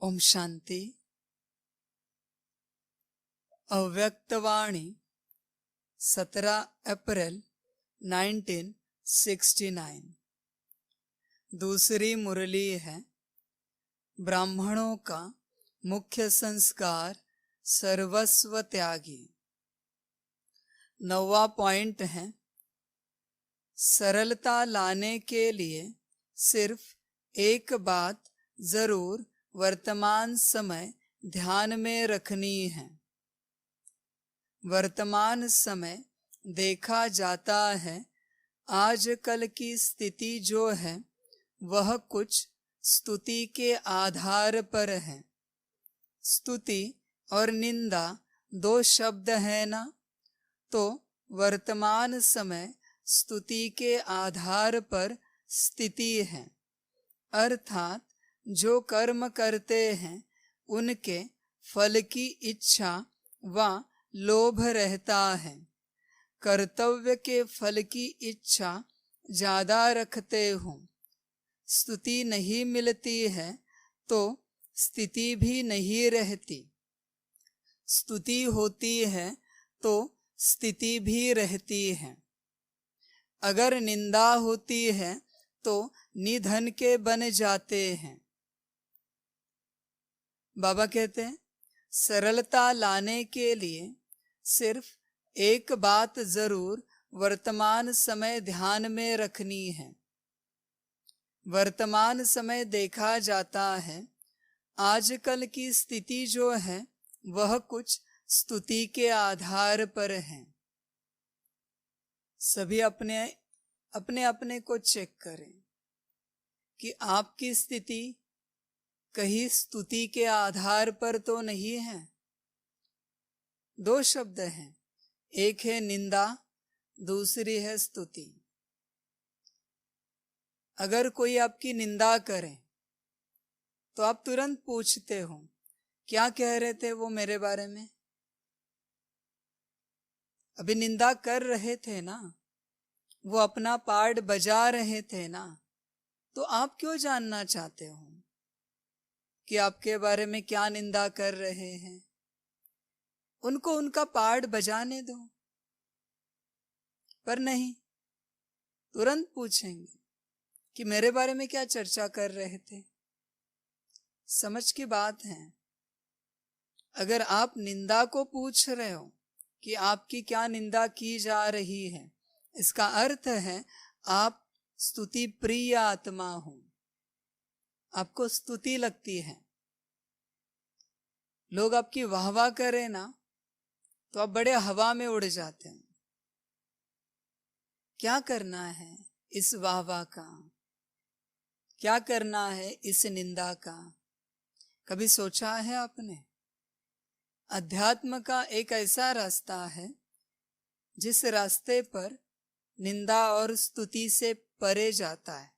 ओम शांति। अव्यक्तवाणी 17 अप्रैल 1969। दूसरी मुरली है ब्राह्मणों का मुख्य संस्कार सर्वस्व त्यागी। 9वां पॉइंट है सरलता लाने के लिए सिर्फ एक बात जरूर वर्तमान समय ध्यान में रखनी है। वर्तमान समय देखा जाता है आजकल की स्थिति जो है वह कुछ स्तुति के आधार पर है। स्तुति और निंदा दो शब्द है ना, तो वर्तमान समय स्तुति के आधार पर स्थिति है, अर्थात जो कर्म करते हैं उनके फल की इच्छा व लोभ रहता है। कर्तव्य के फल की इच्छा ज्यादा रखते हो, स्तुति नहीं मिलती है तो स्थिति भी नहीं रहती। स्तुति होती है तो स्थिति भी रहती है। अगर निंदा होती है तो निधन के बन जाते हैं। बाबा कहते हैं सरलता लाने के लिए सिर्फ एक बात जरूर वर्तमान समय ध्यान में रखनी है। वर्तमान समय देखा जाता है आजकल की स्थिति जो है वह कुछ स्तुति के आधार पर है। सभी अपने अपने को चेक करें कि आपकी स्थिति कहीं स्तुति के आधार पर तो नहीं है। दो शब्द हैं, एक है निंदा, दूसरी है स्तुति। अगर कोई आपकी निंदा करे तो आप तुरंत पूछते हो क्या कह रहे थे वो मेरे बारे में। अभी निंदा कर रहे थे ना, वो अपना पार्ट बजा रहे थे ना, तो आप क्यों जानना चाहते हो कि आपके बारे में क्या निंदा कर रहे हैं। उनको उनका पार्ट बजाने दो। पर नहीं, तुरंत पूछेंगे कि मेरे बारे में क्या चर्चा कर रहे थे। समझ की बात है। अगर आप निंदा को पूछ रहे हो कि आपकी क्या निंदा की जा रही है, इसका अर्थ है आप स्तुति प्रिय आत्मा हो, आपको स्तुति लगती है। लोग आपकी वाहवाह करें ना तो आप बड़े हवा में उड़ जाते हैं। क्या करना है इस वाहवाह का, क्या करना है इस निंदा का, कभी सोचा है आपने? अध्यात्म का एक ऐसा रास्ता है जिस रास्ते पर निंदा और स्तुति से परे जाता है,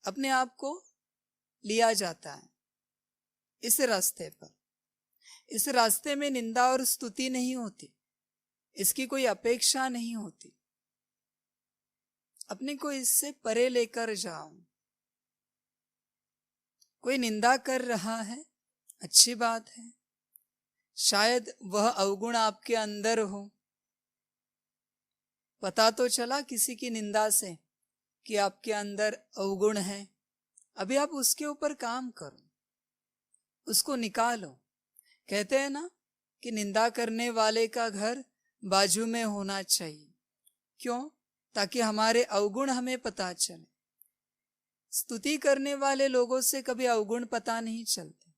अपने आप को लिया जाता है। इस रास्ते पर, इस रास्ते में निंदा और स्तुति नहीं होती, इसकी कोई अपेक्षा नहीं होती। अपने को इससे परे लेकर जाओ। कोई निंदा कर रहा है, अच्छी बात है, शायद वह अवगुण आपके अंदर हो। पता तो चला किसी की निंदा से कि आपके अंदर अवगुण है। अभी आप उसके ऊपर काम करो, उसको निकालो। कहते हैं ना कि निंदा करने वाले का घर बाजू में होना चाहिए। क्यों? ताकि हमारे अवगुण हमें पता चले। स्तुति करने वाले लोगों से कभी अवगुण पता नहीं चलते,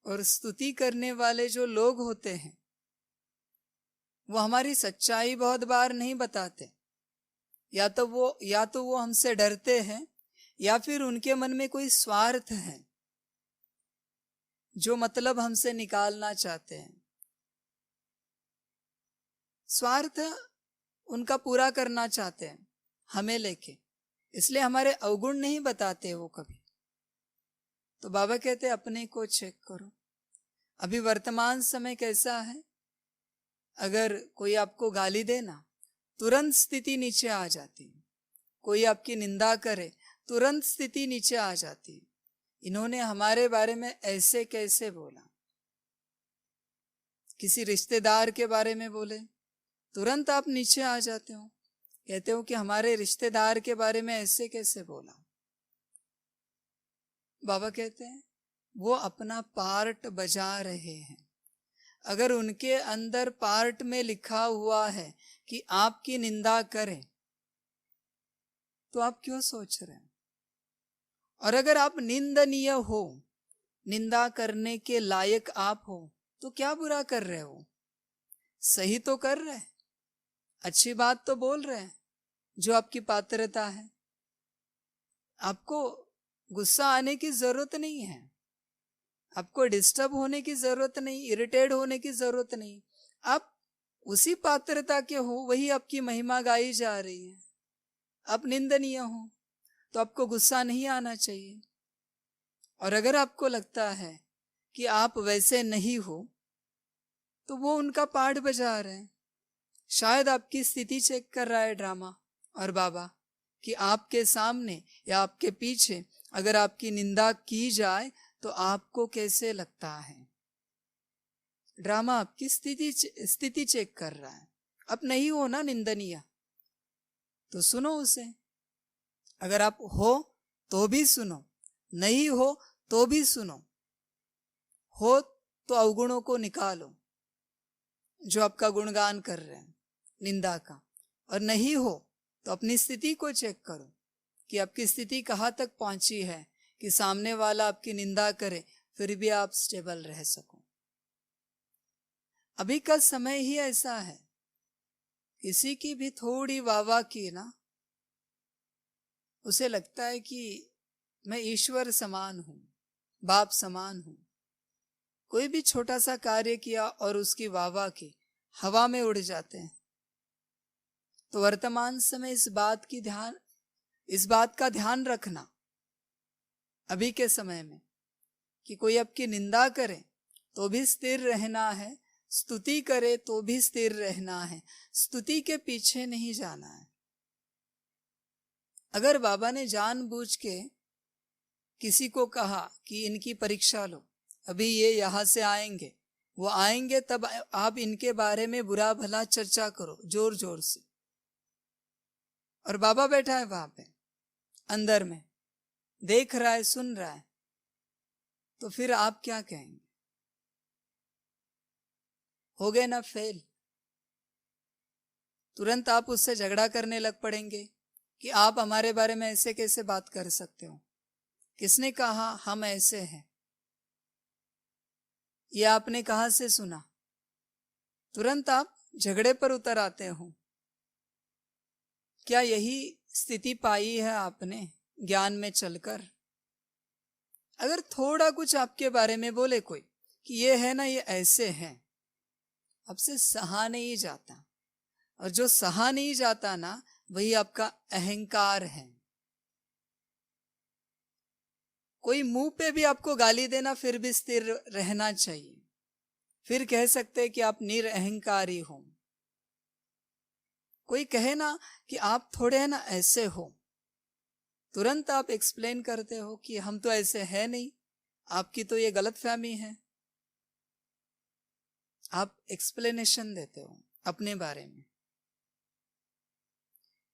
और स्तुति करने वाले जो लोग होते हैं वो हमारी सच्चाई बहुत बार नहीं बताते। या तो वो हमसे डरते हैं, या फिर उनके मन में कोई स्वार्थ है जो मतलब हमसे निकालना चाहते हैं। स्वार्थ उनका पूरा करना चाहते हैं हमें लेके, इसलिए हमारे अवगुण नहीं बताते वो कभी। तो बाबा कहते हैं अपने को चेक करो। अभी वर्तमान समय कैसा है? अगर कोई आपको गाली देना, तुरंत स्थिति नीचे आ जाती है। कोई आपकी निंदा करे, तुरंत स्थिति नीचे आ जाती है। इन्होंने हमारे बारे में ऐसे कैसे बोला। किसी रिश्तेदार के बारे में बोले, तुरंत आप नीचे आ जाते हो, कहते हो कि हमारे रिश्तेदार के बारे में ऐसे कैसे बोला। बाबा कहते हैं वो अपना पार्ट बजा रहे हैं। अगर उनके अंदर पार्ट में लिखा हुआ है कि आपकी निंदा करें, तो आप क्यों सोच रहे हैं? और अगर आप निंदनीय हो, निंदा करने के लायक आप हो, तो क्या बुरा कर रहे हो? सही तो कर रहे हैं, अच्छी बात तो बोल रहे हैं, जो आपकी पात्रता है। आपको गुस्सा आने की जरूरत नहीं है, आपको डिस्टर्ब होने की जरूरत नहीं, इरिटेट होने की जरूरत नहीं। आप उसी पात्रता के हो, वही आपकी महिमा गाई जा रही है। आप निंदनीय हो तो आपको गुस्सा नहीं आना चाहिए। और अगर आपको लगता है कि आप वैसे नहीं हो, तो वो उनका पार्ट बजा रहे हैं। शायद आपकी स्थिति चेक कर रहा है ड्रामा और बाबा, कि आपके सामने या आपके पीछे अगर आपकी निंदा की जाए तो आपको कैसे लगता है। ड्रामा आपकी स्थिति चेक कर रहा है। अब नहीं हो ना निंदनीय, तो सुनो उसे। अगर आप हो तो भी सुनो, नहीं हो तो भी सुनो। हो तो अवगुणों को निकालो जो आपका गुणगान कर रहे हैं, निंदा का। और नहीं हो तो अपनी स्थिति को चेक करो कि आपकी स्थिति कहाँ तक पहुंची है कि सामने वाला आपकी निंदा करे फिर भी आप स्टेबल रह सको। अभी का समय ही ऐसा है, किसी की भी थोड़ी वाह की ना, उसे लगता है कि मैं ईश्वर समान हूं, बाप समान हूं। कोई भी छोटा सा कार्य किया और उसकी वाह की, हवा में उड़ जाते हैं। तो वर्तमान समय इस बात का ध्यान रखना अभी के समय में, कि कोई आपकी निंदा करे तो भी स्थिर रहना है, स्तुति करे तो भी स्थिर रहना है, स्तुति के पीछे नहीं जाना है। अगर बाबा ने जानबूझ के किसी को कहा कि इनकी परीक्षा लो, अभी ये यहां से आएंगे, वो आएंगे, तब आप इनके बारे में बुरा भला चर्चा करो जोर जोर से, और बाबा बैठा है वहां पे अंदर में, देख रहा है, सुन रहा है, तो फिर आप क्या कहेंगे? हो गए ना फेल। तुरंत आप उससे झगड़ा करने लग पड़ेंगे कि आप हमारे बारे में ऐसे कैसे बात कर सकते हो, किसने कहा हम ऐसे हैं, ये आपने कहां से सुना। तुरंत आप झगड़े पर उतर आते हो। क्या यही स्थिति पाई है आपने ज्ञान में चलकर? अगर थोड़ा कुछ आपके बारे में बोले कोई कि ये है ना, ये ऐसे हैं, आपसे सहा नहीं जाता। और जो सहा नहीं जाता ना, वही आपका अहंकार है। कोई मुंह पे भी आपको गाली देना, फिर भी स्थिर रहना चाहिए, फिर कह सकते हैं कि आप निरअहंकारी हो। कोई कहे ना कि आप थोड़े है ना ऐसे हो, तुरंत आप एक्सप्लेन करते हो कि हम तो ऐसे है नहीं, आपकी तो ये गलतफहमी है। आप एक्सप्लेनेशन देते हो अपने बारे में।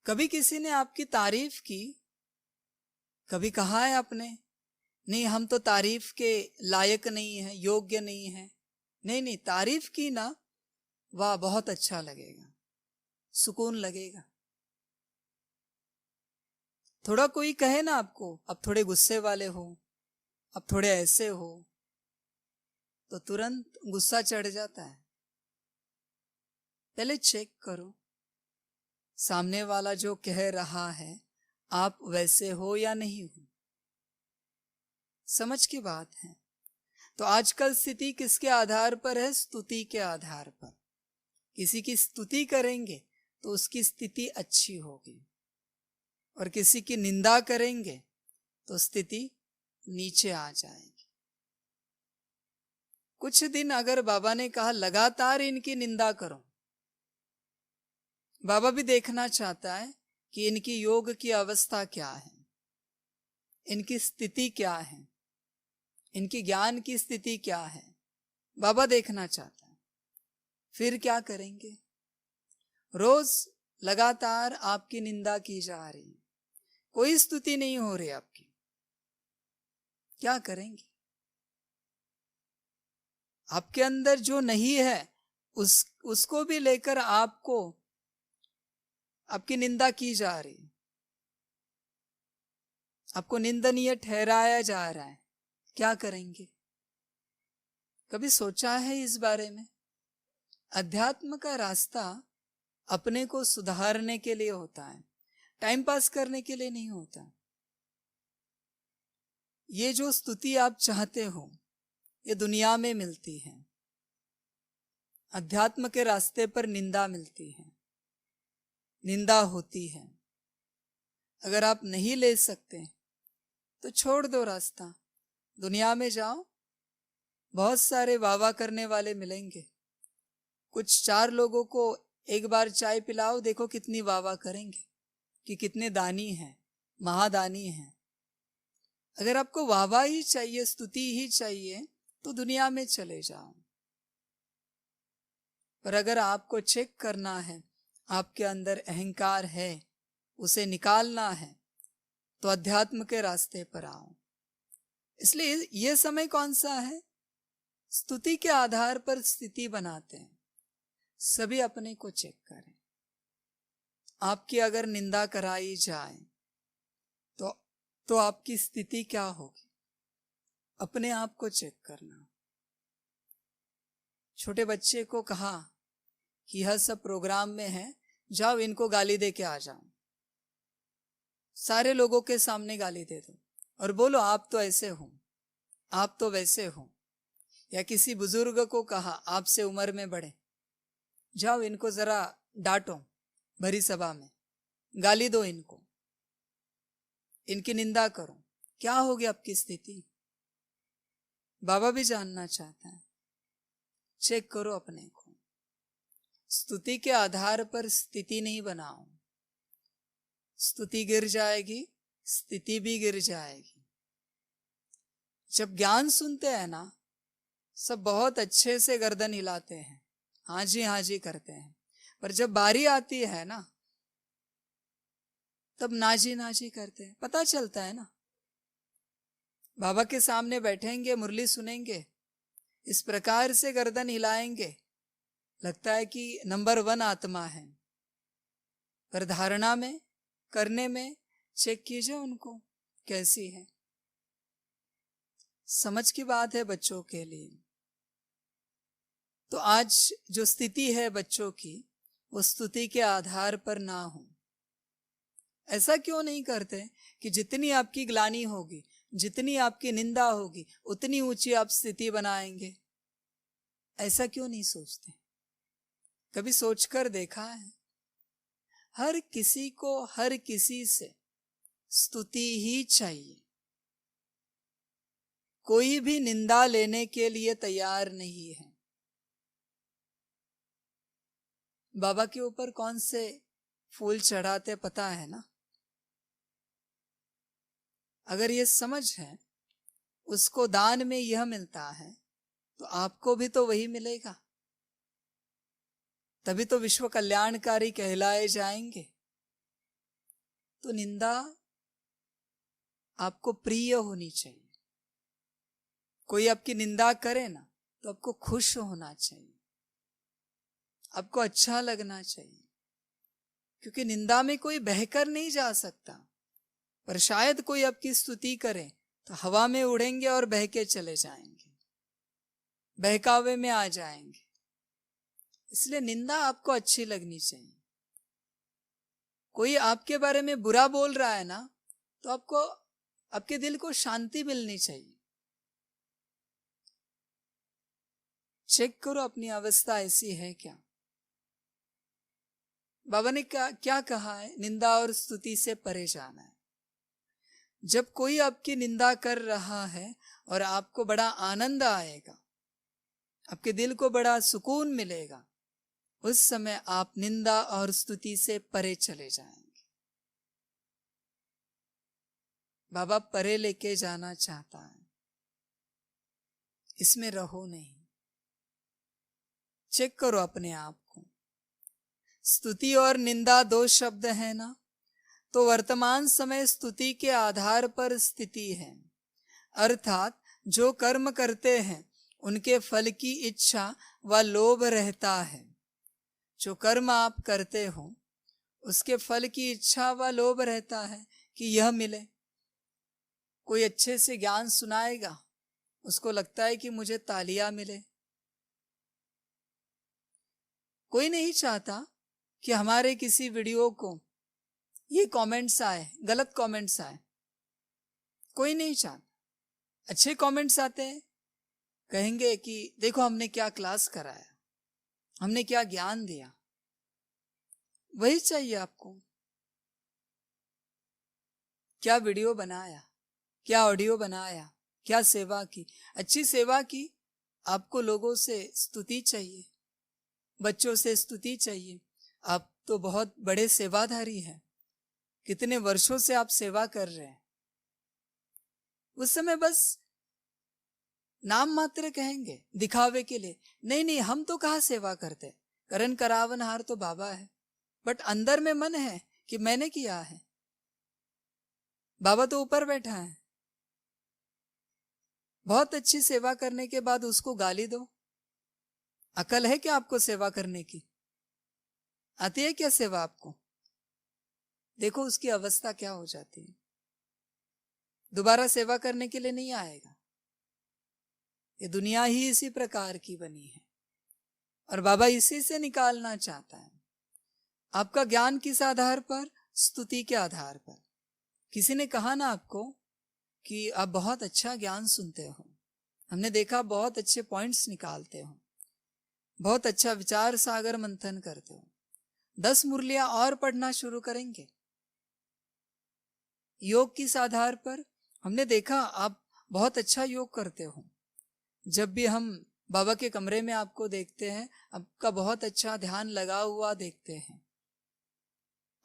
कभी किसी ने आपकी तारीफ की, कभी कहा है आपने नहीं हम तो तारीफ के लायक नहीं है, योग्य नहीं है? नहीं, तारीफ की ना, वाह बहुत अच्छा लगेगा, सुकून लगेगा। थोड़ा कोई कहे ना आपको अब थोड़े गुस्से वाले हो, अब थोड़े ऐसे हो, तो तुरंत गुस्सा चढ़ जाता है। पहले चेक करो सामने वाला जो कह रहा है आप वैसे हो या नहीं हो, समझ की बात है। तो आजकल स्थिति किसके आधार पर है? स्तुति के आधार पर। किसी की स्तुति करेंगे तो उसकी स्थिति अच्छी होगी, और किसी की निंदा करेंगे तो स्थिति नीचे आ जाएगी। कुछ दिन अगर बाबा ने कहा लगातार इनकी निंदा करो, बाबा भी देखना चाहता है कि इनकी योग की अवस्था क्या है, इनकी स्थिति क्या है। इनकी ज्ञान की स्थिति क्या है, बाबा देखना चाहता है। फिर क्या करेंगे? रोज लगातार आपकी निंदा की जा रही, कोई स्तुति नहीं हो रही आपकी, क्या करेंगे? आपके अंदर जो नहीं है उसको भी लेकर आपकी निंदा की जा रही, आपको निंदनीय ठहराया जा रहा है, क्या करेंगे? कभी सोचा है इस बारे में? अध्यात्म का रास्ता अपने को सुधारने के लिए होता है, टाइम पास करने के लिए नहीं होता। ये जो स्तुति आप चाहते हो ये दुनिया में मिलती है, अध्यात्म के रास्ते पर निंदा मिलती है, निंदा होती है। अगर आप नहीं ले सकते तो छोड़ दो रास्ता, दुनिया में जाओ, बहुत सारे वाह करने वाले मिलेंगे। कुछ 4 लोगों को एक बार चाय पिलाओ, देखो कितनी वाह करेंगे कि कितने दानी हैं, महादानी हैं। अगर आपको वाह ही चाहिए, स्तुति ही चाहिए, तो दुनिया में चले जाओ। पर अगर आपको चेक करना है आपके अंदर अहंकार है, उसे निकालना है, तो अध्यात्म के रास्ते पर आओ। इसलिए यह समय कौन सा है? स्तुति के आधार पर स्थिति बनाते हैं। सभी अपने को चेक करें। आपकी अगर निंदा कराई जाए तो आपकी स्थिति क्या होगी? अपने आप को चेक करना। छोटे बच्चे को कहा कि यह सब प्रोग्राम में है, जाओ इनको गाली दे के आ जाओ। सारे लोगों के सामने गाली दे दो और बोलो आप तो ऐसे हो, आप तो वैसे हो। या किसी बुजुर्ग को कहा आपसे उम्र में बड़े, जाओ इनको जरा डांटो, भरी सभा में गाली दो, इनको इनकी निंदा करो। क्या होगी आपकी स्थिति? बाबा भी जानना चाहता है। चेक करो अपने को। स्तुति के आधार पर स्थिति नहीं बनाओ। स्तुति गिर जाएगी, स्थिति भी गिर जाएगी। जब ज्ञान सुनते हैं ना, सब बहुत अच्छे से गर्दन हिलाते हैं, हाँ जी करते हैं। पर जब बारी आती है ना, तब नाजी नाजी करते हैं। पता चलता है ना, बाबा के सामने बैठेंगे, मुरली सुनेंगे, इस प्रकार से गर्दन हिलाएंगे, लगता है कि नंबर 1 आत्मा है। पर धारणा में, करने में चेक कीजिए उनको कैसी है। समझ की बात है बच्चों के लिए। तो आज जो स्थिति है बच्चों की, वो स्तुति के आधार पर ना हो। ऐसा क्यों नहीं करते कि जितनी आपकी ग्लानि होगी, जितनी आपकी निंदा होगी, उतनी ऊंची आप स्थिति बनाएंगे? ऐसा क्यों नहीं सोचते? कभी सोचकर देखा है? हर किसी को हर किसी से स्तुति ही चाहिए। कोई भी निंदा लेने के लिए तैयार नहीं है। बाबा के ऊपर कौन से फूल चढ़ाते पता है ना? अगर ये समझ है उसको दान में यह मिलता है, तो आपको भी तो वही मिलेगा। तभी तो विश्व कल्याणकारी कहलाए जाएंगे। तो निंदा आपको प्रिय होनी चाहिए। कोई आपकी निंदा करे ना, तो आपको खुश होना चाहिए, आपको अच्छा लगना चाहिए। क्योंकि निंदा में कोई बहकर नहीं जा सकता। पर शायद कोई आपकी स्तुति करे तो हवा में उड़ेंगे और बह के चले जाएंगे, बहकावे में आ जाएंगे। इसलिए निंदा आपको अच्छी लगनी चाहिए। कोई आपके बारे में बुरा बोल रहा है ना, तो आपको आपके दिल को शांति मिलनी चाहिए। चेक करो अपनी अवस्था ऐसी है क्या? बाबा ने क्या कहा है? निंदा और स्तुति से परे जाना है। जब कोई आपकी निंदा कर रहा है और आपको बड़ा आनंद आएगा, आपके दिल को बड़ा सुकून मिलेगा, उस समय आप निंदा और स्तुति से परे चले जाएंगे। बाबा परे लेके जाना चाहता है। इसमें रहो नहीं। चेक करो अपने आप को। स्तुति और निंदा दो शब्द है ना, तो वर्तमान समय स्तुति के आधार पर स्थिति है, अर्थात जो कर्म करते हैं उनके फल की इच्छा व लोभ रहता है। जो कर्म आप करते हो उसके फल की इच्छा व लोभ रहता है कि यह मिले। कोई अच्छे से ज्ञान सुनाएगा, उसको लगता है कि मुझे तालियां मिले। कोई नहीं चाहता कि हमारे किसी वीडियो को ये कमेंट्स आए, गलत कमेंट्स आए। कोई नहीं चाहता। अच्छे कमेंट्स आते हैं, कहेंगे कि देखो हमने क्या क्लास कराया, हमने क्या ज्ञान दिया। वही चाहिए आपको। क्या वीडियो बनाया, क्या ऑडियो बनाया, क्या सेवा की, अच्छी सेवा की। आपको लोगों से स्तुति चाहिए, बच्चों से स्तुति चाहिए। आप तो बहुत बड़े सेवाधारी हैं, कितने वर्षों से आप सेवा कर रहे हैं। उस समय बस नाम मात्र कहेंगे दिखावे के लिए। नहीं नहीं, हम तो कहाँ सेवा करते, करन करावनहार तो बाबा है। बट अंदर में मन है कि मैंने किया है। बाबा तो ऊपर बैठा है। बहुत अच्छी सेवा करने के बाद उसको गाली दो। अकल है क्या आपको सेवा करने की? आती है क्या सेवा आपको? देखो उसकी अवस्था क्या हो जाती है। दोबारा सेवा करने के लिए नहीं आएगा। ये दुनिया ही इसी प्रकार की बनी है और बाबा इसी से निकालना चाहता है। आपका ज्ञान किस आधार पर? स्तुति के आधार पर। किसी ने कहा ना आपको कि आप बहुत अच्छा ज्ञान सुनते हो, हमने देखा बहुत अच्छे पॉइंट्स निकालते हो, बहुत अच्छा विचार सागर मंथन करते हो, 10 मुरलियां और पढ़ना शुरू करेंगे। योग किस आधार पर? हमने देखा आप बहुत अच्छा योग करते हो। जब भी हम बाबा के कमरे में आपको देखते हैं, आपका बहुत अच्छा ध्यान लगा हुआ देखते हैं।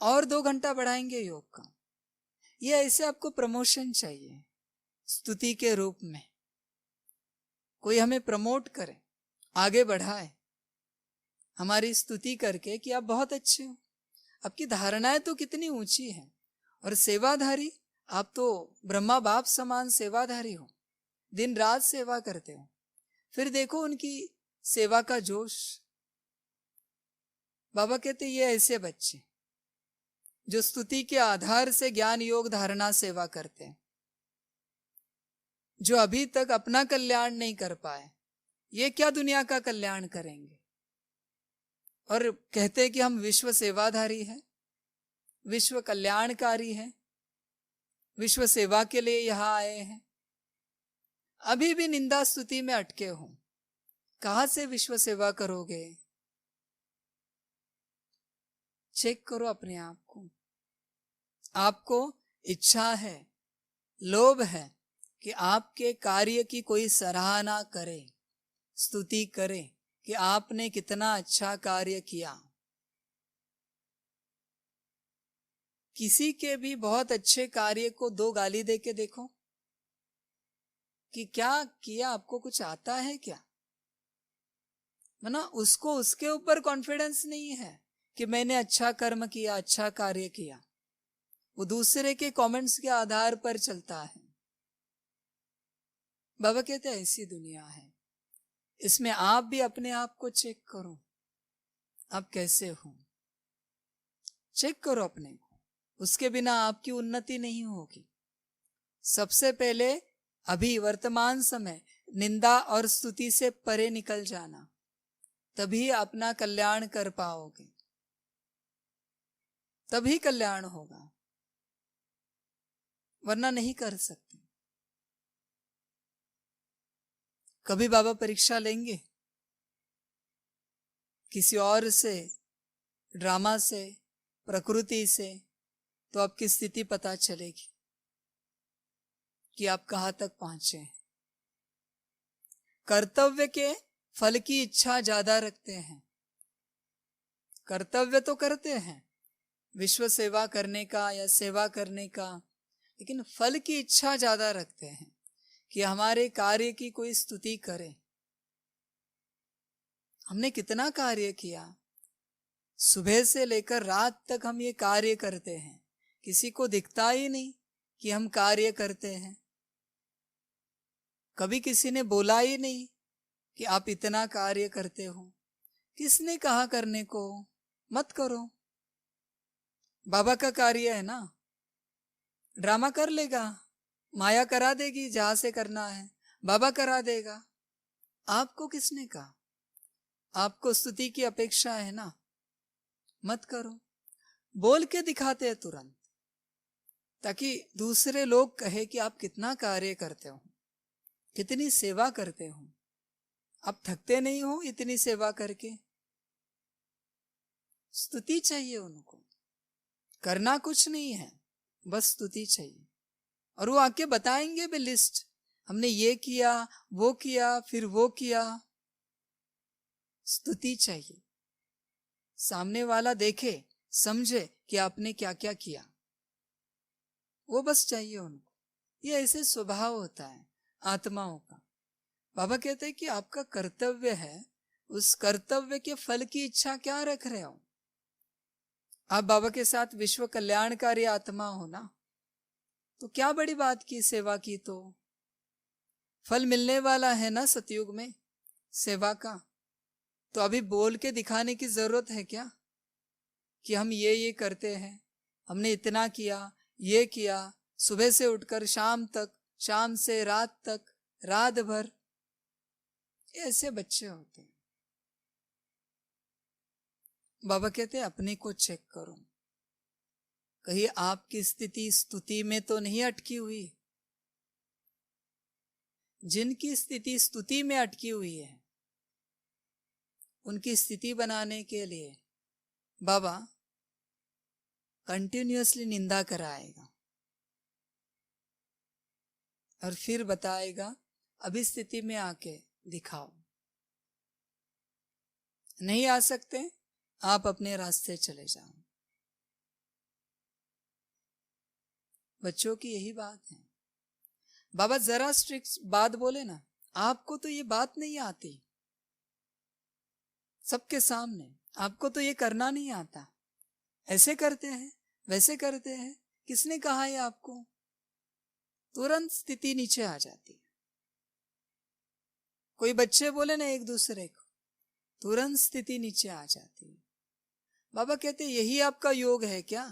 और 2 घंटा बढ़ाएंगे योग का। ये ऐसे आपको प्रमोशन चाहिए स्तुति के रूप में। कोई हमें प्रमोट करे, आगे बढ़ाए हमारी स्तुति करके कि आप बहुत अच्छे हो। आपकी धारणाएं तो कितनी ऊंची है। और सेवाधारी, आप तो ब्रह्मा बाप समान सेवाधारी हो, दिन रात सेवा करते हो। फिर देखो उनकी सेवा का जोश। बाबा कहते ये ऐसे बच्चे जो स्तुति के आधार से ज्ञान योग धारणा सेवा करते हैं, जो अभी तक अपना कल्याण नहीं कर पाए, ये क्या दुनिया का कल्याण करेंगे? और कहते कि हम विश्व सेवाधारी हैं, विश्व कल्याणकारी हैं, विश्व सेवा के लिए यहां आए हैं। अभी भी निंदा स्तुति में अटके हो, कहां से विश्व सेवा करोगे? चेक करो अपने आप को। आपको इच्छा है, लोभ है कि आपके कार्य की कोई सराहना करे, स्तुति करे कि आपने कितना अच्छा कार्य किया। किसी के भी बहुत अच्छे कार्य को 2 गाली दे के देखो कि क्या किया, आपको कुछ आता है क्या? ना उसको उसके ऊपर कॉन्फिडेंस नहीं है कि मैंने अच्छा कर्म किया, अच्छा कार्य किया। वो दूसरे के कमेंट्स के आधार पर चलता है। बाबा कहते हैं ऐसी दुनिया है। इसमें आप भी अपने आप को चेक करो, आप कैसे हो। चेक करो अपने को, उसके बिना आपकी उन्नति नहीं होगी। सबसे पहले अभी वर्तमान समय निंदा और स्तुति से परे निकल जाना, तभी अपना कल्याण कर पाओगे, तभी कल्याण होगा, वरना नहीं कर सकते। कभी बाबा परीक्षा लेंगे किसी और से, ड्रामा से, प्रकृति से, तो आपकी स्थिति पता चलेगी कि आप कहां तक पहुंचे हैं। कर्तव्य के फल की इच्छा ज्यादा रखते हैं। कर्तव्य तो करते हैं विश्व सेवा करने का या सेवा करने का, लेकिन फल की इच्छा ज्यादा रखते हैं कि हमारे कार्य की कोई स्तुति करे। हमने कितना कार्य किया, सुबह से लेकर रात तक हम ये कार्य करते हैं, किसी को दिखता ही नहीं कि हम कार्य करते हैं। कभी किसी ने बोला ही नहीं कि आप इतना कार्य करते हो। किसने कहा करने को? मत करो। बाबा का कार्य है ना, ड्रामा कर लेगा, माया करा देगी, जहां से करना है बाबा करा देगा। आपको किसने कहा? आपको स्तुति की अपेक्षा है ना, मत करो। बोल के दिखाते हैं तुरंत, ताकि दूसरे लोग कहे कि आप कितना कार्य करते हो, कितनी सेवा करते हो, आप थकते नहीं हो इतनी सेवा करके। स्तुति चाहिए उनको, करना कुछ नहीं है, बस स्तुति चाहिए। और वो आके बताएंगे भी लिस्ट, हमने ये किया, वो किया, फिर वो किया। स्तुति चाहिए, सामने वाला देखे, समझे कि आपने क्या क्या किया, वो बस चाहिए उनको। ये ऐसे स्वभाव होता है आत्माओं का। बाबा कहते हैं कि आपका कर्तव्य है, उस कर्तव्य के फल की इच्छा क्या रख रहे हो? आप बाबा के साथ विश्व कल्याणकारी आत्मा हो ना, तो क्या बड़ी बात की सेवा की, तो फल मिलने वाला है ना सतयुग में सेवा का। तो अभी बोल के दिखाने की जरूरत है क्या कि हम ये करते हैं, हमने इतना किया, ये किया, सुबह से उठकर शाम तक, शाम से रात तक, रात भर। ऐसे बच्चे होते हैं। बाबा कहते हैं अपने को चेक करो, कहीं आपकी स्थिति स्तुति में तो नहीं अटकी हुई। जिनकी स्थिति स्तुति में अटकी हुई है, उनकी स्थिति बनाने के लिए बाबा कंटिन्यूअसली निंदा कराएगा और फिर बताएगा अभी स्थिति में आके दिखाओ। नहीं आ सकते, आप अपने रास्ते चले जाओ। बच्चों की यही बात है। बाबा जरा स्ट्रिक्ट बात बोले ना, आपको तो ये बात नहीं आती, सबके सामने आपको तो ये करना नहीं आता, ऐसे करते हैं, वैसे करते हैं, किसने कहा है आपको? तुरंत स्थिति नीचे आ जाती है। कोई बच्चे बोले ना एक दूसरे को, तुरंत स्थिति नीचे आ जाती है। बाबा कहते यही आपका योग है क्या?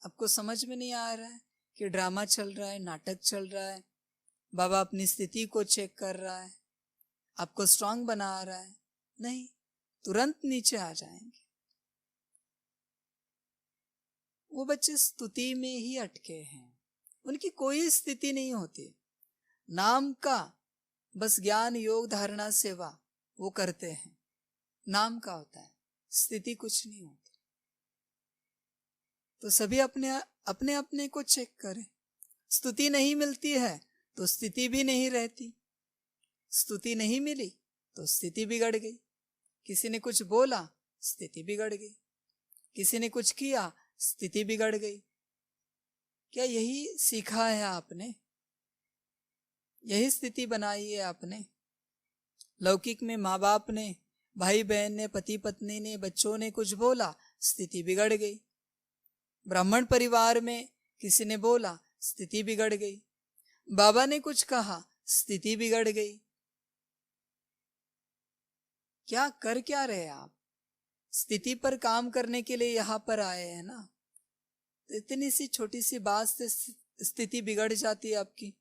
आपको समझ में नहीं आ रहा है कि ड्रामा चल रहा है, नाटक चल रहा है? बाबा अपनी स्थिति को चेक कर रहा है, आपको स्ट्रांग बना रहा है। नहीं, तुरंत नीचे आ जाएंगे। वो बच्चे स्तुति में ही अटके हैं, उनकी कोई स्थिति नहीं होती। नाम का बस ज्ञान योग धारणा सेवा वो करते हैं, नाम का होता है, स्थिति कुछ नहीं होती। तो सभी अपने अपने अपने को चेक करें। स्तुति नहीं मिलती है तो स्थिति भी नहीं रहती, स्तुति नहीं मिली तो स्थिति बिगड़ गई। किसी ने कुछ बोला, स्थिति बिगड़ गई। किसी ने कुछ किया, स्थिति बिगड़ गई। क्या यही सीखा है आपने? यही स्थिति बनाई है आपने? लौकिक में माँ बाप ने, भाई बहन ने, पति पत्नी ने, बच्चों ने कुछ बोला, स्थिति बिगड़ गई। ब्राह्मण परिवार में किसी ने बोला, स्थिति बिगड़ गई। बाबा ने कुछ कहा, स्थिति बिगड़ गई। क्या कर क्या रहे आप? स्थिति पर काम करने के लिए यहां पर आए हैं ना, तो इतनी सी छोटी सी बात से स्थिति बिगड़ जाती है आपकी।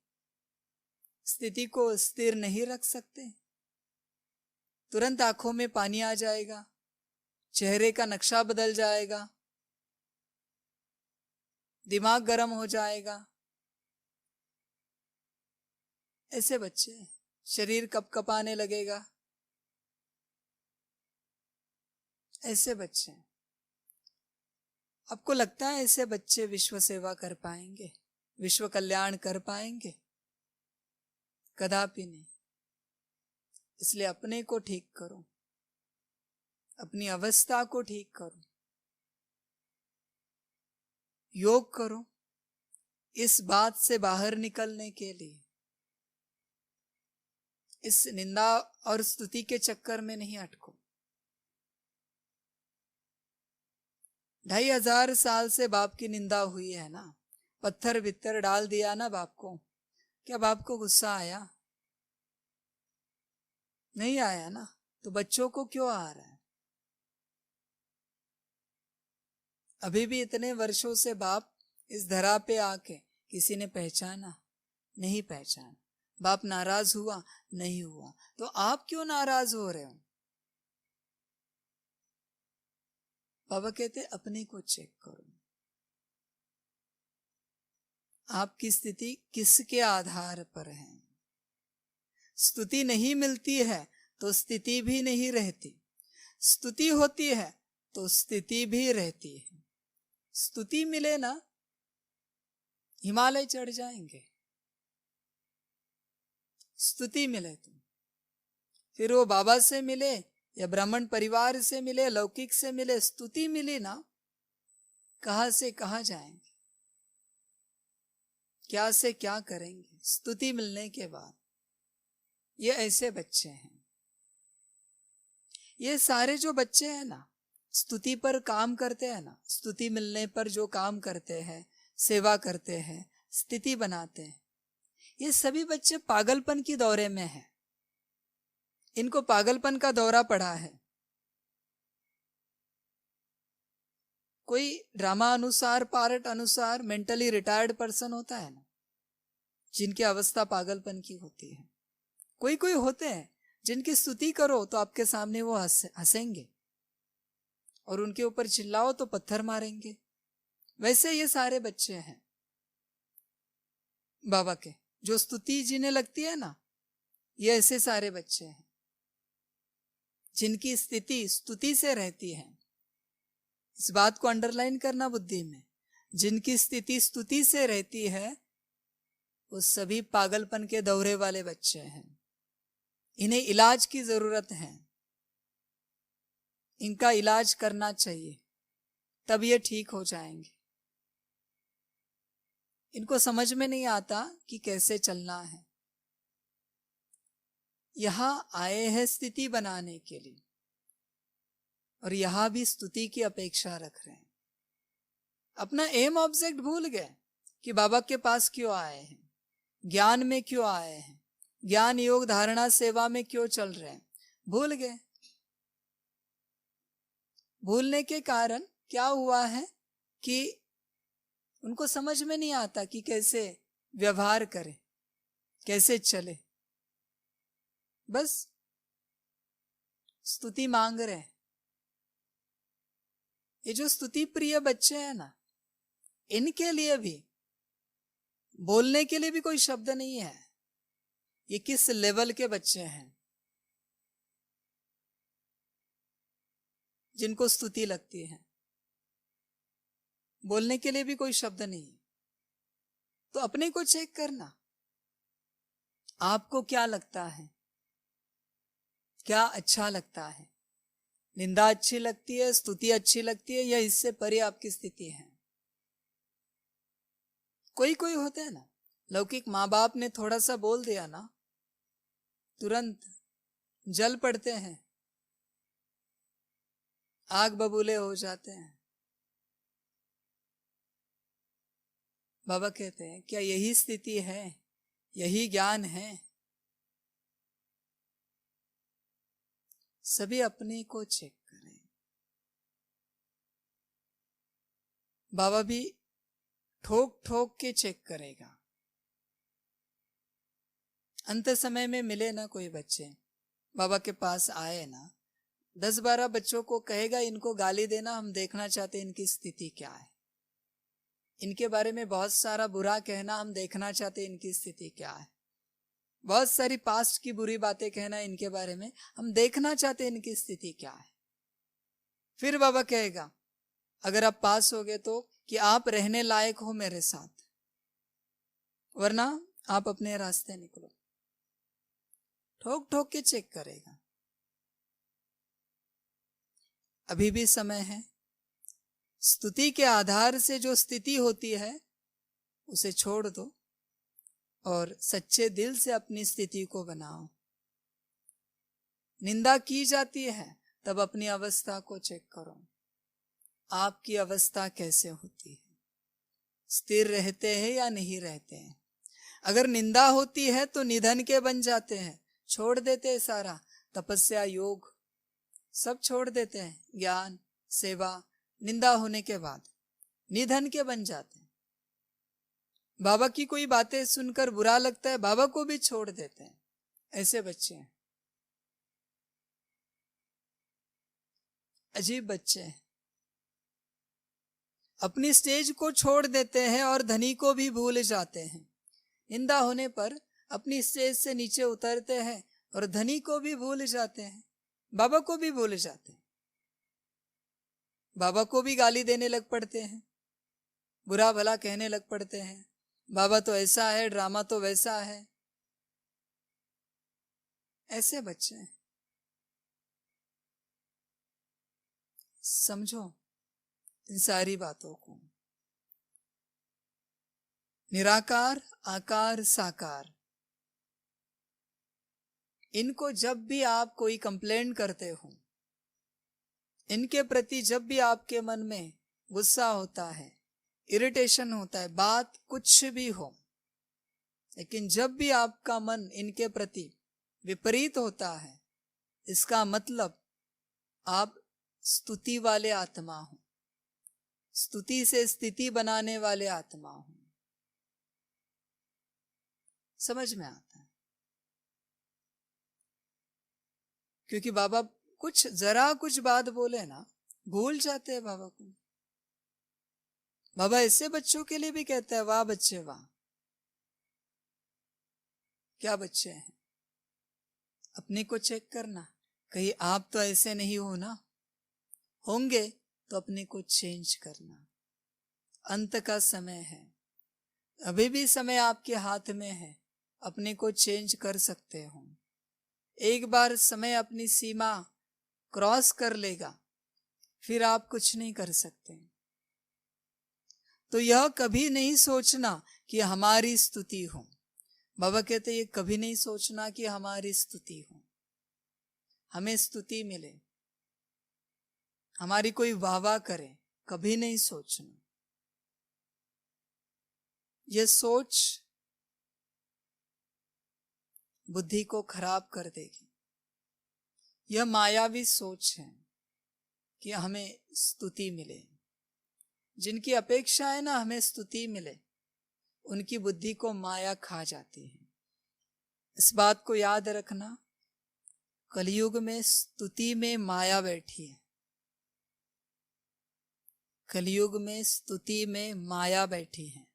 स्थिति को स्थिर नहीं रख सकते, तुरंत आंखों में पानी आ जाएगा, चेहरे का नक्शा बदल जाएगा, दिमाग गर्म हो जाएगा। ऐसे बच्चे, शरीर कपकपाने लगेगा। ऐसे बच्चे, आपको लगता है ऐसे बच्चे विश्व सेवा कर पाएंगे, विश्व कल्याण कर पाएंगे? कदापि नहीं। इसलिए अपने को ठीक करो, अपनी अवस्था को ठीक करो, योग करो, इस बात से बाहर निकलने के लिए इस निंदा और स्तुति के चक्कर में नहीं अटको। 2500 साल से बाप की निंदा हुई है ना, पत्थर बित्तर डाल दिया ना बाप को, क्या बाप को गुस्सा आया? नहीं आया ना, तो बच्चों को क्यों आ रहा है? अभी भी इतने वर्षों से बाप इस धरा पे आके किसी ने पहचाना? नहीं पहचाना। बाप नाराज हुआ? नहीं हुआ। तो आप क्यों नाराज हो रहे हो? बाबा कहते अपने को चेक करो, आपकी स्थिति किसके आधार पर है। स्तुति नहीं मिलती है तो स्थिति भी नहीं रहती, स्तुति होती है तो स्थिति भी रहती है। स्तुति मिले ना, हिमालय चढ़ जाएंगे। स्तुति मिले तो फिर वो बाबा से मिले या ब्राह्मण परिवार से मिले, लौकिक से मिले, स्तुति मिली ना, कहां से कहां जाएंगे, क्या से क्या करेंगे स्तुति मिलने के बाद। ये ऐसे बच्चे हैं, ये सारे जो बच्चे हैं ना, स्तुति पर काम करते हैं ना, स्तुति मिलने पर जो काम करते हैं, सेवा करते हैं, स्थिति बनाते हैं, ये सभी बच्चे पागलपन की दौरे में हैं। इनको पागलपन का दौरा पड़ा है। कोई ड्रामा अनुसार, पार्ट अनुसार मेंटली रिटायर्ड पर्सन होता है ना, जिनकी अवस्था पागलपन की होती है। कोई कोई होते हैं जिनकी स्तुति करो तो आपके सामने वो हंसेंगे और उनके ऊपर चिल्लाओ तो पत्थर मारेंगे। वैसे ये सारे बच्चे हैं बाबा के, जो स्तुति जिन्हें लगती है ना, ये ऐसे सारे बच्चे हैं जिनकी स्थिति स्तुति से रहती है। इस बात को अंडरलाइन करना बुद्धि में, जिनकी स्थिति स्तुति से रहती है वो सभी पागलपन के दौरे वाले बच्चे हैं। इन्हें इलाज की जरूरत है, इनका इलाज करना चाहिए, तब ये ठीक हो जाएंगे। इनको समझ में नहीं आता कि कैसे चलना है। यहां आए हैं स्थिति बनाने के लिए और यहां भी स्तुति की अपेक्षा रख रहे हैं। अपना एम ऑब्जेक्ट भूल गए कि बाबा के पास क्यों आए हैं, ज्ञान में क्यों आए हैं, ज्ञान योग धारणा सेवा में क्यों चल रहे हैं, भूल गए। भूलने के कारण क्या हुआ है कि उनको समझ में नहीं आता कि कैसे व्यवहार करें, कैसे चले, बस स्तुति मांग रहे हैं। ये जो स्तुति प्रिय बच्चे हैं ना, इनके लिए भी बोलने के लिए भी कोई शब्द नहीं है। ये किस लेवल के बच्चे हैं जिनको स्तुति लगती है, बोलने के लिए भी कोई शब्द नहीं है। तो अपने को चेक करना, आपको क्या लगता है, क्या अच्छा लगता है, निंदा अच्छी लगती है, स्तुति अच्छी लगती है, या इससे परे आपकी स्थिति है। कोई कोई होते हैं ना, लौकिक माँ बाप ने थोड़ा सा बोल दिया ना, तुरंत जल पड़ते हैं, आग बबूले हो जाते हैं। बाबा कहते हैं क्या यही स्थिति है, यही ज्ञान है? सभी अपने को चेक करें। बाबा भी ठोक ठोक के चेक करेगा। अंत समय में मिले ना कोई बच्चे, बाबा के पास आए ना, 10-12 बच्चों को कहेगा इनको गाली देना, हम देखना चाहते इनकी स्थिति क्या है। इनके बारे में बहुत सारा बुरा कहना, हम देखना चाहते इनकी स्थिति क्या है। बहुत सारी पास्ट की बुरी बातें कहना इनके बारे में, हम देखना चाहते इनकी स्थिति क्या है। फिर बाबा कहेगा अगर आप पास हो गए तो कि आप रहने लायक हो मेरे साथ, वरना आप अपने रास्ते निकलो। ठोक ठोक के चेक करेगा। अभी भी समय है। स्तुति के आधार से जो स्थिति होती है उसे छोड़ दो और सच्चे दिल से अपनी स्थिति को बनाओ। निंदा की जाती है तब अपनी अवस्था को चेक करो, आपकी अवस्था कैसे होती है, स्थिर रहते हैं या नहीं रहते हैं। अगर निंदा होती है तो निधन के बन जाते हैं, छोड़ देते हैं सारा, तपस्या योग सब छोड़ देते हैं, ज्ञान सेवा निंदा होने के बाद निधन के बन जाते हैं। बाबा की कोई बातें सुनकर बुरा लगता है, बाबा को भी छोड़ देते हैं। ऐसे बच्चे हैं, अजीब बच्चे हैं। अपनी स्टेज को छोड़ देते हैं और धनी को भी भूल जाते हैं। निंदा होने पर अपनी स्टेज से नीचे उतरते हैं और धनी को भी भूल जाते हैं, बाबा को भी भूल जाते हैं। बाबा को भी गाली देने लग पड़ते हैं, बुरा भला कहने लग पड़ते हैं, बाबा तो ऐसा है, ड्रामा तो वैसा है। ऐसे बच्चे हैं। समझो इन सारी बातों को। निराकार आकार साकार, इनको जब भी आप कोई कंप्लेंट करते हो, इनके प्रति जब भी आपके मन में गुस्सा होता है, इरिटेशन होता है, बात कुछ भी हो, लेकिन जब भी आपका मन इनके प्रति विपरीत होता है, इसका मतलब आप स्तुति वाले आत्मा हो, स्तुति से स्थिति बनाने वाले आत्मा हो। समझ में आता है? क्योंकि बाबा जरा कुछ बात बोले ना, भूल जाते हैं बाबा को। बाबा ऐसे बच्चों के लिए भी कहता है, वाह बच्चे वाह, क्या बच्चे हैं। अपने को चेक करना, कहीं आप तो ऐसे नहीं हो ना, होंगे तो अपने को चेंज करना। अंत का समय है, अभी भी समय आपके हाथ में है, अपने को चेंज कर सकते हो। एक बार समय अपनी सीमा क्रॉस कर लेगा, फिर आप कुछ नहीं कर सकते। तो यह कभी नहीं सोचना कि हमारी स्तुति हो। बाबा कहते ये कभी नहीं सोचना कि हमारी स्तुति हो, हमें स्तुति मिले, हमारी कोई वाह वाह करे, कभी नहीं सोचना। यह सोच बुद्धि को खराब कर देगी। यह मायावी सोच है कि हमें स्तुति मिले। जिनकी अपेक्षा है ना हमें स्तुति मिले, उनकी बुद्धि को माया खा जाती है। इस बात को याद रखना, कलयुग में स्तुति में माया बैठी है। कलयुग में स्तुति में माया बैठी है।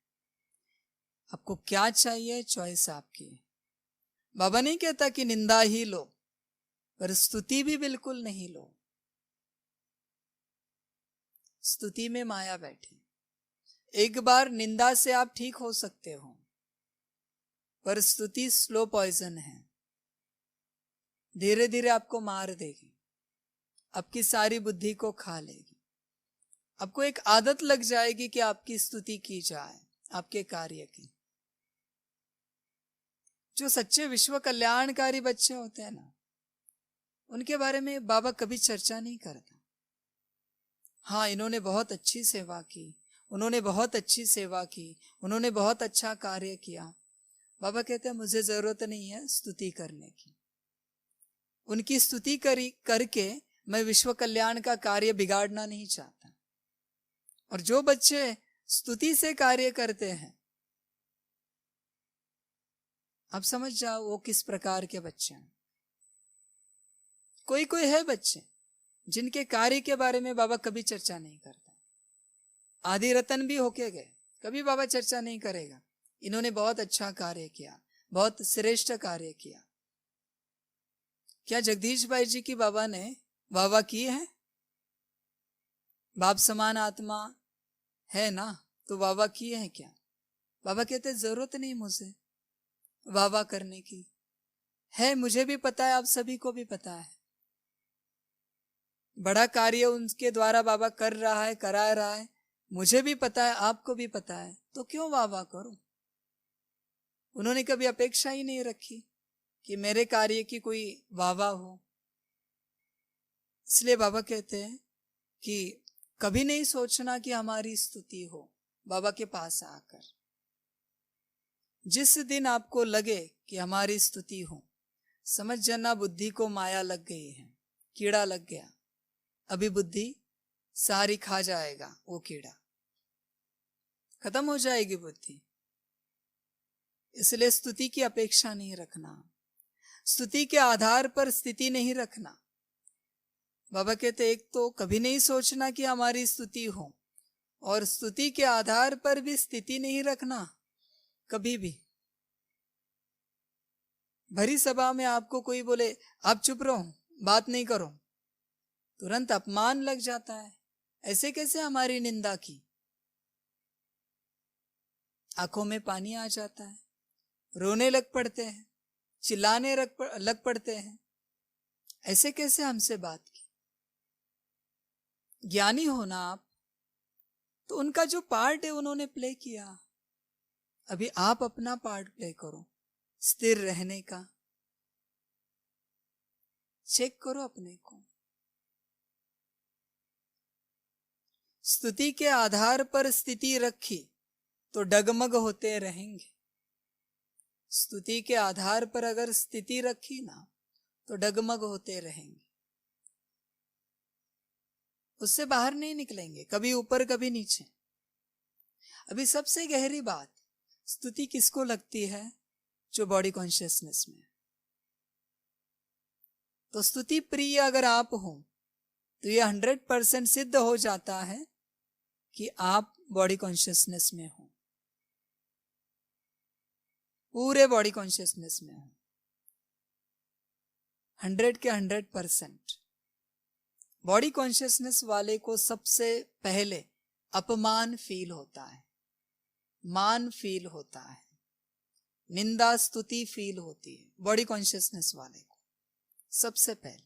आपको क्या चाहिए, चॉइस आपकी है। बाबा नहीं कहता कि निंदा ही लो, पर स्तुति भी बिल्कुल नहीं लो। स्तुति में माया बैठी। एक बार निंदा से आप ठीक हो सकते हो, पर स्तुति स्लो पॉइजन है, धीरे धीरे आपको मार देगी, आपकी सारी बुद्धि को खा लेगी। आपको एक आदत लग जाएगी कि आपकी स्तुति की जाए, आपके कार्य की। जो सच्चे विश्व कल्याणकारी बच्चे होते हैं ना, उनके बारे में बाबा कभी चर्चा नहीं करता। हाँ, इन्होंने बहुत अच्छी सेवा की, उन्होंने बहुत अच्छी सेवा की, उन्होंने बहुत अच्छा कार्य किया। बाबा कहते हैं मुझे जरूरत नहीं है स्तुति करने की। उनकी स्तुति करके मैं विश्व कल्याण का कार्य बिगाड़ना नहीं चाहता। और जो बच्चे स्तुति से कार्य करते हैं, आप समझ जाओ वो किस प्रकार के बच्चे हैं। कोई कोई है बच्चे जिनके कार्य के बारे में बाबा कभी चर्चा नहीं करता। आदि रतन भी होके गए, कभी बाबा चर्चा नहीं करेगा। इन्होंने बहुत अच्छा कार्य किया, बहुत श्रेष्ठ कार्य किया। क्या जगदीश भाई जी की बाबा ने वाह वाह की है? बाप समान आत्मा है ना, तो वाह वाह की है क्या? बाबा कहते जरूरत नहीं मुझे वाह वाह करने की। है, मुझे भी पता है, आप सभी को भी पता है। बड़ा कार्य उनके द्वारा बाबा कर रहा है, करा रहा है, मुझे भी पता है, आपको भी पता है, तो क्यों वाह वाह करूं। उन्होंने कभी अपेक्षा ही नहीं रखी कि मेरे कार्य की कोई वाह वाह हो। इसलिए बाबा कहते हैं कि कभी नहीं सोचना कि हमारी स्तुति हो। बाबा के पास आकर जिस दिन आपको लगे कि हमारी स्तुति हो, समझ जाना बुद्धि को माया लग गई है, कीड़ा लग गया। अभी बुद्धि सारी खा जाएगा, वो कीड़ा खत्म हो जाएगी बुद्धि। इसलिए स्तुति की अपेक्षा नहीं रखना, स्तुति के आधार पर स्थिति नहीं रखना। बाबा कहते एक तो कभी नहीं सोचना कि हमारी स्तुति हो, और स्तुति के आधार पर भी स्थिति नहीं रखना कभी भी। भरी सभा में आपको कोई बोले आप चुप रहो, बात नहीं करो, तुरंत अपमान लग जाता है। ऐसे कैसे हमारी निंदा की, आंखों में पानी आ जाता है, रोने लग पड़ते हैं, चिल्लाने लग पड़ते हैं। ऐसे कैसे हमसे बात की। ज्ञानी हो ना आप, तो उनका जो पार्ट है उन्होंने प्ले किया, अभी आप अपना पार्ट प्ले करो। स्थिर रहने का चेक करो अपने को। स्तुति के आधार पर स्थिति रखी तो डगमग होते रहेंगे। स्तुति के आधार पर अगर स्थिति रखी ना तो डगमग होते रहेंगे, उससे बाहर नहीं निकलेंगे, कभी ऊपर कभी नीचे। अभी सबसे गहरी बात, स्तुति किसको लगती है? जो बॉडी कॉन्शियसनेस में। तो स्तुति प्रिय अगर आप हो तो ये 100% सिद्ध हो जाता है कि आप बॉडी कॉन्शियसनेस में हो, पूरे बॉडी कॉन्शियसनेस में हो, 100 के 100%। बॉडी कॉन्शियसनेस वाले को सबसे पहले अपमान फील होता है, मान फील होता है, निंदा स्तुति फील होती है बॉडी कॉन्शियसनेस वाले को सबसे पहले।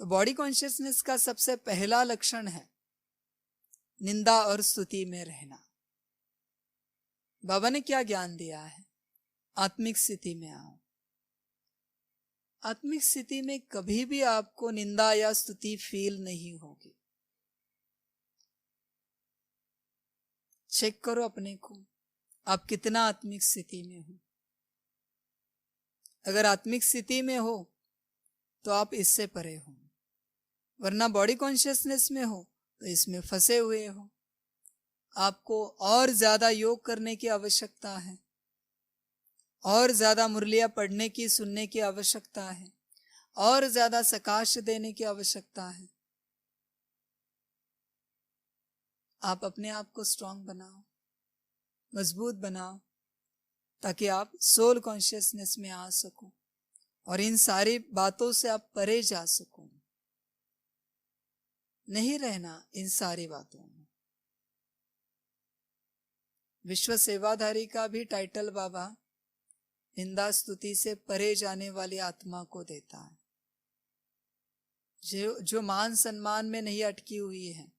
तो बॉडी कॉन्शियसनेस का सबसे पहला लक्षण है निंदा और स्तुति में रहना। बाबा ने क्या ज्ञान दिया है? आत्मिक स्थिति में आओ। आत्मिक स्थिति में कभी भी आपको निंदा या स्तुति फील नहीं होगी। चेक करो अपने को, आप कितना आत्मिक स्थिति में हो। अगर आत्मिक स्थिति में हो तो आप इससे परे हो, वरना बॉडी कॉन्शियसनेस में हो तो इसमें फंसे हुए हो। आपको और ज्यादा योग करने की आवश्यकता है, और ज्यादा मुरलियां पढ़ने की, सुनने की आवश्यकता है, और ज्यादा सकाश देने की आवश्यकता है। आप अपने आप को स्ट्रांग बनाओ, मजबूत बनाओ, ताकि आप सोल कॉन्शियसनेस में आ सको और इन सारी बातों से आप परे जा सको। नहीं रहना इन सारी बातों में। विश्व सेवाधारी का भी टाइटल बाबा निंदा स्तुति से परे जाने वाली आत्मा को देता है। जो मान सम्मान में नहीं अटकी हुई है,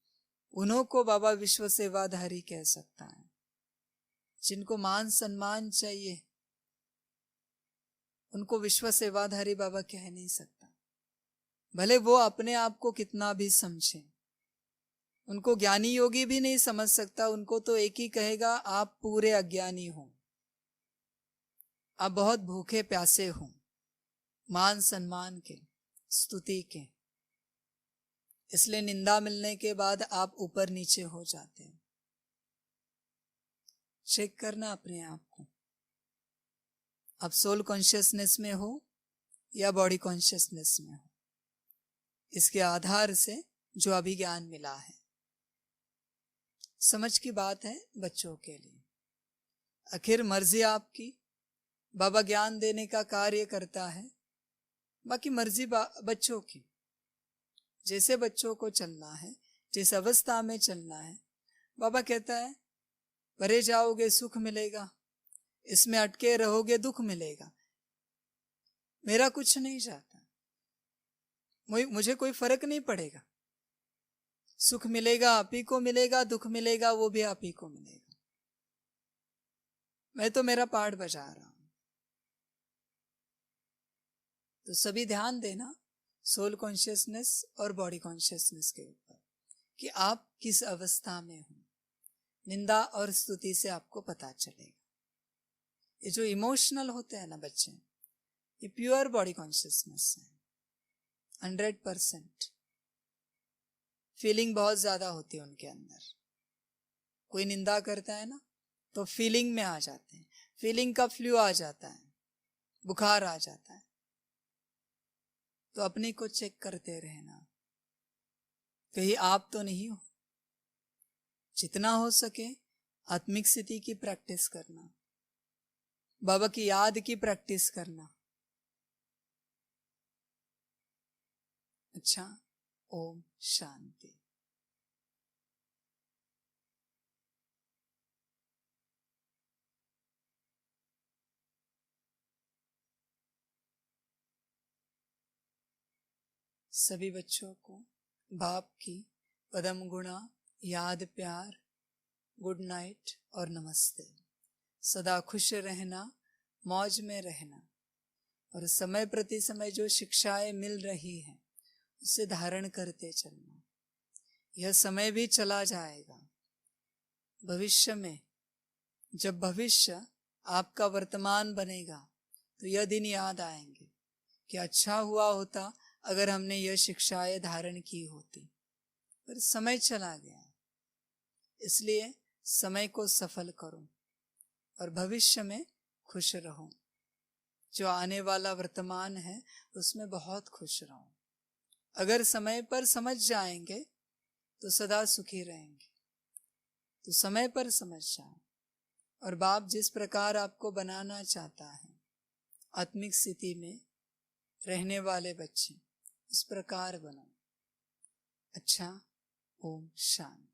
उन्हों को बाबा विश्व सेवाधारी कह सकता है। जिनको मान सम्मान चाहिए उनको विश्व सेवाधारी बाबा कह नहीं सकता, भले वो अपने आप को कितना भी समझे। उनको ज्ञानी योगी भी नहीं समझ सकता, उनको तो एक ही कहेगा, आप पूरे अज्ञानी हो, आप बहुत भूखे प्यासे हो मान सम्मान के, स्तुति के। इसलिए निंदा मिलने के बाद आप ऊपर नीचे हो जाते हैं। चेक करना अपने आप को, आप सोल कॉन्शियसनेस में हो या बॉडी कॉन्शियसनेस में हो। इसके आधार से जो अभी ज्ञान मिला है, समझ की बात है बच्चों के लिए। आखिर मर्जी आपकी, बाबा ज्ञान देने का कार्य करता है, बाकी मर्जी बच्चों की। जैसे बच्चों को चलना है, जिस अवस्था में चलना है, बाबा कहता है परे जाओगे सुख मिलेगा, इसमें अटके रहोगे दुख मिलेगा। मेरा कुछ नहीं चाहता, मुझे कोई फर्क नहीं पड़ेगा। सुख मिलेगा आप ही को मिलेगा, दुख मिलेगा वो भी आप ही को मिलेगा। मैं तो मेरा पार्ट बजा रहा हूं। तो सभी ध्यान देना सोल कॉन्शियसनेस और बॉडी कॉन्शियसनेस के ऊपर कि आप किस अवस्था में हो। निंदा और स्तुति से आपको पता चलेगा। ये जो इमोशनल होते हैं ना बच्चे, ये प्योर बॉडी कॉन्शियसनेस है। 100% फीलिंग बहुत ज्यादा होती है उनके अंदर। कोई निंदा करता है ना तो फीलिंग में आ जाते हैं, फीलिंग का फ्लू आ जाता है, बुखार आ जाता है। तो अपने को चेक करते रहना, कहीं आप तो नहीं हो। जितना हो सके आत्मिक स्थिति की प्रैक्टिस करना, बाबा की याद की प्रैक्टिस करना। अच्छा, ओम शांति। सभी बच्चों को बाप की पदम गुणा याद, प्यार, गुड नाइट और नमस्ते। सदा खुश रहना, मौज में रहना और समय प्रति समय जो शिक्षाएं मिल रही हैं उसे धारण करते चलना। यह समय भी चला जाएगा। भविष्य में जब भविष्य आपका वर्तमान बनेगा तो यह दिन याद आएंगे कि अच्छा हुआ होता अगर हमने यह शिक्षाएं धारण की होती, पर समय चला गया। इसलिए समय को सफल करो और भविष्य में खुश रहो। जो आने वाला वर्तमान है उसमें बहुत खुश रहो। अगर समय पर समझ जाएंगे तो सदा सुखी रहेंगे। तो समय पर समझ जाओ और बाप जिस प्रकार आपको बनाना चाहता है आत्मिक स्थिति में रहने वाले बच्चे, इस प्रकार बनो। अच्छा, ओम शांति।